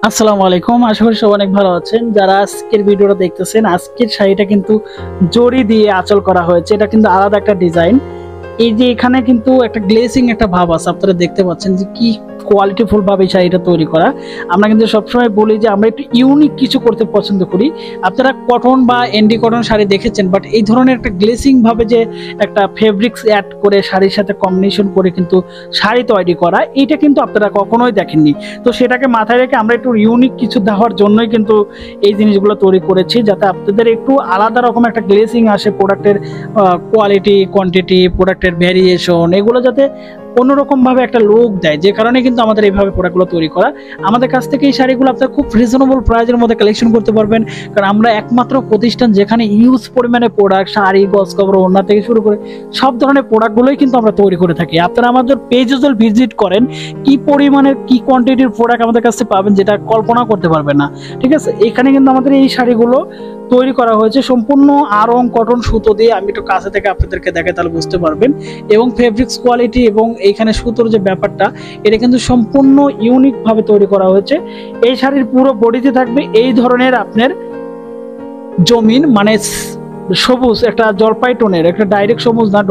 আসসালামু আলাইকুম। আশা করি সবাই অনেক ভালো আছেন। যারা আজকের ভিডিওটা দেখতেছেন, আজকের শাড়িটা কিন্তু জরি দিয়ে আঁচল করা হয়েছে। এটা কিন্তু আলাদা একটা ডিজাইন। এই যে এখানে কিন্তু একটা গ্লেসিং একটা ভাব আছে, আপনারা দেখতে পাচ্ছেন যে কি কোয়ালিটিফুল ভাবে এই শাড়িটা তৈরি করা। আমরা কিন্তু সবসময় বলি যে আমরা একটু ইউনিক কিছু করতে পছন্দ করি। আপনারা কটন বা এন্ডি কটন শাড়ি দেখেছেন, বাট এই ধরনের একটা গ্লেসিং ভাবে যে একটা ফেব্রিক্স অ্যাড করে শাড়ির সাথে কম্বিনেশন করে কিন্তু শাড়ি তৈরি করা, এটা কিন্তু আপনারা কখনোই দেখেননি। তো সেটাকে মাথায় রেখে আমরা একটু ইউনিক কিছু দেওয়ার জন্যই কিন্তু এই জিনিসগুলো তৈরি করেছি, যাতে আপনাদের একটু আলাদা রকম একটা গ্লেসিং আসে। প্রোডাক্টের কোয়ালিটি, কোয়ান্টিটি, প্রোডাক্টের ভ্যারিয়েশন, এগুলো যাতে অন্যরকম ভাবে একটা লুক দেয়, যে কারণে কিন্তু আমাদের এইভাবে প্রোডাক্টগুলো তৈরি করা। আমাদের কাছ থেকে এই শাড়িগুলো আপনারা খুব রিজনেবল প্রাইসের মধ্যে কালেকশন করতে পারবেন, কারণ আমরা একমাত্র প্রতিষ্ঠান যেখানে ইউজ পরিমাণে প্রোডাক্ট, শাড়ি, গজ কাপড়, ওড়না থেকে শুরু করে সব ধরনের প্রোডাক্টগুলোই কিন্তু আমরা তৈরি করে থাকি। আপনারা আমাদের পেজে যদি ভিজিট করেন, কি পরিমাণের কি কোয়ান্টিটির প্রোডাক্ট আমাদের কাছে পাবেন, যেটা কল্পনা করতে পারবেন না। ঠিক আছে, এখানে কিন্তু আমাদের এই শাড়িগুলো তৈরি করা হয়েছে সম্পূর্ণ আড়ং কটন সুতো দিয়ে। আমি একটু কাছে থেকে আপনাদেরকে দেখাই, তাহলে বুঝতে পারবেন। এবং ফেব্রিক্স কোয়ালিটি এবং এইখানে সুতোর যে ব্যাপারটা, এটা কিন্তু সম্পূর্ণ ইউনিক ভাবে তৈরি করা হয়েছে। এই শাড়ির পুরো বডিতে থাকবে এই ধরনের আপনার জমিন, মানে সবুজ, একটা জলপাই টোনের, একটা ডাইরেক্ট সবুজ না,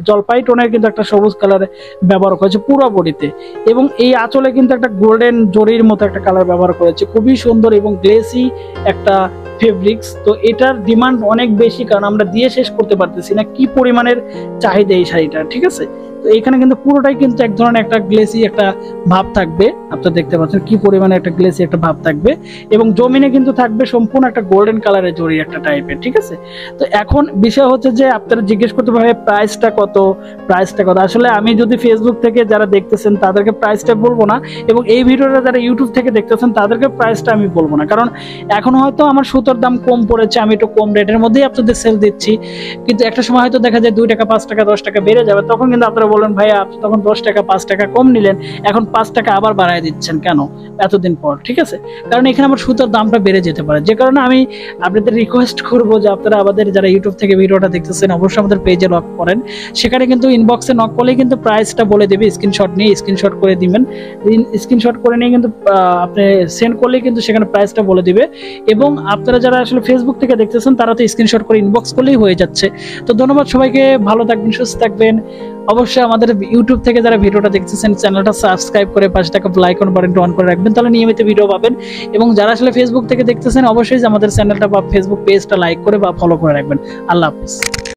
জলপাই টোনের কিন্তু একটা সবুজ কালার ব্যবহার করেছে পুরো বডিতে। এবং এই আঁচলে কিন্তু একটা গোল্ডেন জরির মতো একটা কালার ব্যবহার করেছে, খুবই সুন্দর এবং গ্লেসি একটা ফেব্রিক্স। তো এটার ডিমান্ড অনেক বেশি, কারণ আমরা দিয়ে শেষ করতে পারতেছি না কি পরিমাণের চাহিদা এই শাড়িটা। ঠিক আছে, তো এখানে কিন্তু পুরোটাই কিন্তু এক ধরনের একটা গ্লেসি একটা ভাব থাকবে। আপনারা দেখতে পাচ্ছেন কি পরিমাণে একটা গ্লেসি একটা ভাব থাকবে, এবং জমিনে কিন্তু থাকবে সম্পূর্ণ একটা গোল্ডেন কালারের জরি একটা টাইপের। ঠিক আছে, তো এখন বিষয় হচ্ছে যে আপনারা জিজ্ঞেস করতে পারবে প্রাইসটা কত, প্রাইসটা কত। আসলে আমি যদি ফেসবুক থেকে যারা দেখতেছেন তাদেরকে প্রাইসটা বলবো না, এবং এই ভিডিওটা যারা ইউটিউব থেকে দেখতেছেন তাদেরকে প্রাইসটা আমি বলবো না, কারণ এখন হয়তো আমার সুতোর দাম কম পড়েছে, আমি একটু কম রেটের মধ্যেই আপনাদের সেল দিচ্ছি। কিন্তু একটা সময় হয়তো দেখা যায় 2 টাকা, 5 টাকা, 10 টাকা বেড়ে যাবে, তখন কিন্তু আপনারা বলেন ভাইয়া আপনি তখন 10 টাকা 5 টাকা কম নিলেন, এখন 5 টাকা আবার বাড়ায় দিচ্ছেন কেন এতদিন পর। ঠিক আছে, কারণ এখানে আমার সুতোর দামটা বেড়ে যেতে পারে, যে কারণে আমি আপনাদের রিকোয়েস্ট করবো যে আপনারা আমাদের যারা ইউটিউব থেকে ভিডিওটা দেখতেছেন অবশ্যই আমাদের পেজে নক করেন। সেখানে কিন্তু ইনবক্সে নক করলেই কিন্তু প্রাইসটা বলে দেবে, স্ক্রিনশট নিয়ে স্ক্রিনশট করে দিবেন। স্ক্রিনশট করে নিয়ে কিন্তু আপনি সেন্ড করলেই কিন্তু সেখানে প্রাইসটা বলে দিবে। এবং আপনারা যারা আসলে ফেসবুক থেকে দেখতেছেন তারা তো স্ক্রিনশট করে ইনবক্স করলেই হয়ে যাচ্ছে। তো ধন্যবাদ সবাইকে, ভালো থাকবেন, সুস্থ থাকবেন। অবশ্যই আমাদের ইউটিউব থেকে যারা ভিডিওটা দেখতেছেন চ্যানেলটা সাবস্ক্রাইব করে পাশে থাকা বেল আইকন বাটনটা অন করে রাখবেন, তাহলে নিয়মিত ভিডিও পাবেন। এবং যারা আসলে ফেসবুক থেকে দেখতেছেন অবশ্যই আমাদের চ্যানেলটা বা ফেসবুক পেজটা লাইক করে বা ফলো করে রাখবেন। আল্লাহ হাফেজ।